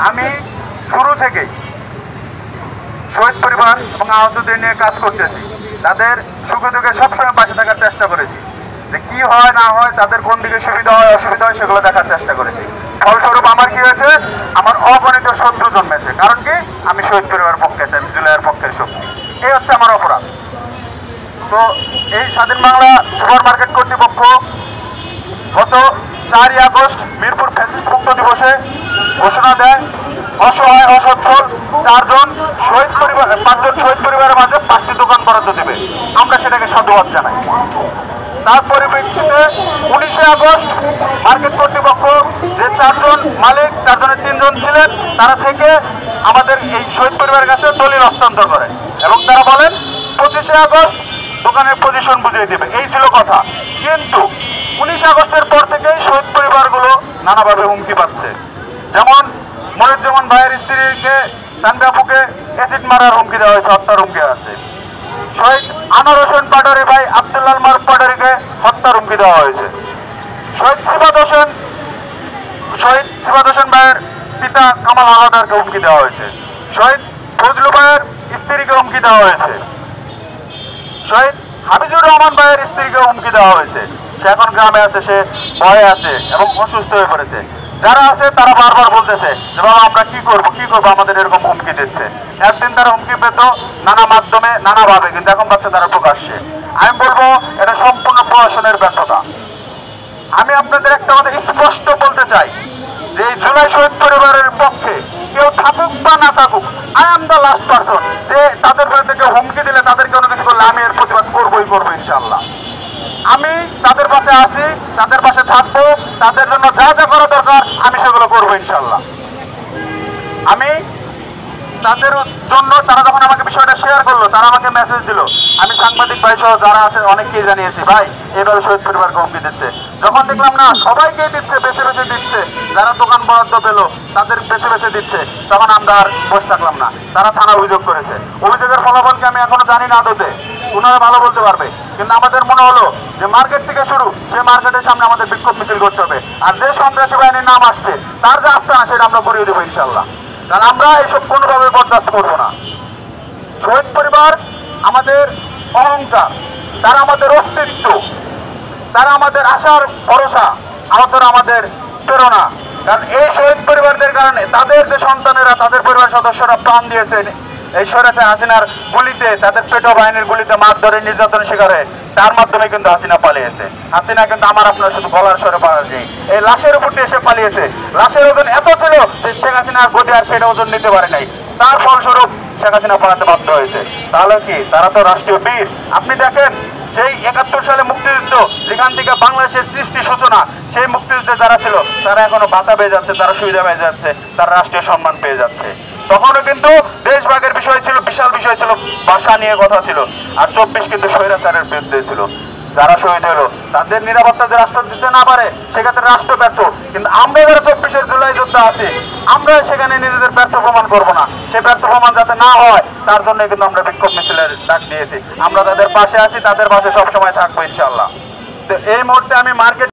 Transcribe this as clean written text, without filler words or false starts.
আমি শুরু থেকেই শহীদ পরিবার এবং আহতদের নিয়ে কাজ করতেছি, তাদের সুখে দুঃখে সবসময় পাশে থাকার চেষ্টা করেছি, যে কি হয় না হয়, তাদের কোন দিকে সুবিধা হয় অসুবিধা হয় সেগুলো দেখার চেষ্টা করেছি। ফলস্বরূপ আমার কি হয়েছে, আমার অগণিত শত্রু জন্মেছে। কারণ কি, আমি শহীদ পরিবারের পক্ষে আছি, আমি জুলাইয়ের পক্ষের শক্তি। এই হচ্ছে আমার অপরাধ। তো এই স্বাধীন বাংলা সুপার মার্কেট কর্তৃপক্ষ গত 4ই আগস্ট মিরপুর ফ্যাসিস্ট মুক্ত দিবসে ঘোষণা দেয় অসহায় অসচ্ছল 5জন শহীদ পরিবারের মাঝে 5টি দোকান বরাদ্দ দেবে। আমরা সেটাকে সাধুবাদ জানাই। তার পরিপ্রেক্ষিতে 19শে আগস্ট মার্কেট কর্তৃপক্ষ যে 4জন মালিক, 4জনের 3জন ছিলেন, তারা থেকে আমাদের এই শহীদ পরিবারের কাছে দলিল হস্তান্তর করে এবং তারা বলেন 25শে আগস্ট দোকানের পজিশন বুঝিয়ে দেবে। এই ছিল কথা। কিন্তু 19 আগস্টের পর থেকেই শহীদ পরিবারগুলো নানাভাবে হুমকি পাচ্ছে। যেমন মনিরুজ্জামান ভাইয়ের স্ত্রীকে, তানবিয়াপুকে অ্যাসিড মারার হুমকি দেওয়া হয়েছে, হত্যার হুমকি আছে। শহীদ আনোয়ার হোসেন পাটোয়ারি ভাই আব্দুল্লাহ মারুফ পাটোয়ারিকে হত্যার হুমকি দেওয়া হয়েছে। শহীদ সিবাত হোসেন ভাইয়ের পিতা কামাল হাওলাদারকে হুমকি দেওয়া হয়েছে। শহীদ ফজলু ভাইয়ের স্ত্রীকে হুমকি দেওয়া হয়েছে। শহীদ হাবিজুর রহমান ভাইয়ের স্ত্রীকে হুমকি দেওয়া হয়েছে। সে এখন গ্রামে আছে, সে ভয়ে আছে এবং অসুস্থ হয়ে পড়েছে। যারা আছে তারা বারবার বলতেছে যে বাবা আমরা কি করবো, আমাদের এরকম হুমকি দিচ্ছে। একদিন তারা হুমকি পেত নানা মাধ্যমে, নানাভাবে, কিন্তু এখন পাচ্ছে তারা প্রকাশ্যে। আমি বলবো এটা সম্পূর্ণ প্রশাসনের ব্যর্থতা। আমি আপনাদের একটা কথা স্পষ্ট বলতে চাই যে এই জুলাই শহীদ পরিবারের পক্ষে কেউ থাকুক বা না থাকুক, I am the last person যে তাদের বিরুদ্ধে কেউ হুমকি দিলে, তাদেরকে অন্য কিছু করলে আমি এর প্রতিবাদ করবো ইনশাল্লাহ। আমি তাদের পাশে আছি, তাদের পাশে থাকবো, তাদের জন্য যা যা করা দরকার আমি সেগুলো করবো ইনশাল্লাহ। আমি তাদের জন্য, তারা যখন আমাকে বিষয়টা শেয়ার করলো, তারা আমাকে মেসেজ দিল, আমি সাংবাদিক ভাই সহ যারা আছে অনেককেই জানিয়েছি, ভাই এইভাবে শহীদ পরিবারকে হুমকি দিচ্ছে। যখন দেখলাম না সবাইকেই দিচ্ছে, বেছে বেছে দিচ্ছে, যারা দোকান বরাদ্দ পেলো তাদের বেছে বেছে দিচ্ছে, তখন আমরা আর বসে থাকলাম না। তারা থানা অভিযোগ করেছে। অভিযোগের ফলাফলকে আমি এখনো জানি না আদতে, ওনারা ভালো বলতে পারবে। কিন্তু আমাদের মনে হলো যে মার্কেট থেকে শুরু, সে মার্কেটের সামনে আমাদের বিক্ষোভ মিছিল করতে হবে। আর যে সন্ত্রাসী বাহিনীর নাম আসছে তার যে আস্থানা সেটা আমরা করিয়ে দেবো ইনশাল্লাহ। কারণ আমরা এইসব কোনোভাবে বরদাস্ত করবো না। শহীদ পরিবার আমাদের অহংকার, তারা আমাদের অস্তিত্ব, তারা আমাদের আশার ভরসা, আমাদের প্রেরণা। কারণ এই শহীদ পরিবারদের কারণে তাদের যে সন্তানেরা, তাদের পরিবার সদস্যরা প্রাণ দিয়েছেন এই স্বৈরাচার হাসিনার গুলিতে, তাদের পেটো বাহিনীর গুলিতে মারধরে নির্যাতন শিকার হয়ে, তার মাধ্যমে কিন্তু হাসিনা পালিয়েছে। হাসিনা কিন্তু আমার আপনার শুধু গলার স্বরে পালিয়েছে, এই লাশের উপর দিয়ে এসে পালিয়েছে। লাশের ওজন এত ছিল যে শেখ হাসিনার গতি আর সেটা ওজন নিতে পারে নাই। তার ফলস্বরূপ শেখ হাসিনা পালাতে বাধ্য হয়েছে। তাহলে কি তারা তো রাষ্ট্রীয় বীর? আপনি দেখেন সেই 71 সালে মুক্তিযুদ্ধ, যেখান থেকে বাংলাদেশের সৃষ্টি সূচনা, সেই মুক্তিযুদ্ধে যারা ছিল তারা এখনো ভাতা পেয়ে যাচ্ছে, তারা সুবিধা পেয়ে যাচ্ছে, তারা রাষ্ট্রীয় সম্মান পেয়ে যাচ্ছে। তখনও কিন্তু দেশভাগের বিষয় ছিল, বিশাল বিষয় ছিল, ভাষা নিয়ে কথা ছিল। আর 24 কিন্তু স্বৈরাচারের বিরুদ্ধে ছিল। যারা শহীদ হলো তাদের নিরাপত্তা যে রাষ্ট্র দিতে না পারে সেক্ষেত্রে রাষ্ট্র ব্যর্থ। কিন্তু আমরা যারা 24-এর জুলাই যোদ্ধা আছি, আমরা সেখানে নিজেদের ব্যর্থ প্রমাণ করবো না। সে ব্যর্থ প্রমাণ যাতে না হয় তার জন্য কিন্তু আমরা বিক্ষোভ মিছিলের ডাক দিয়েছি। আমরা তাদের পাশে আছি, তাদের পাশে সবসময় থাকবো ইনশাল্লাহ। তো এই মুহূর্তে আমি মার্কেট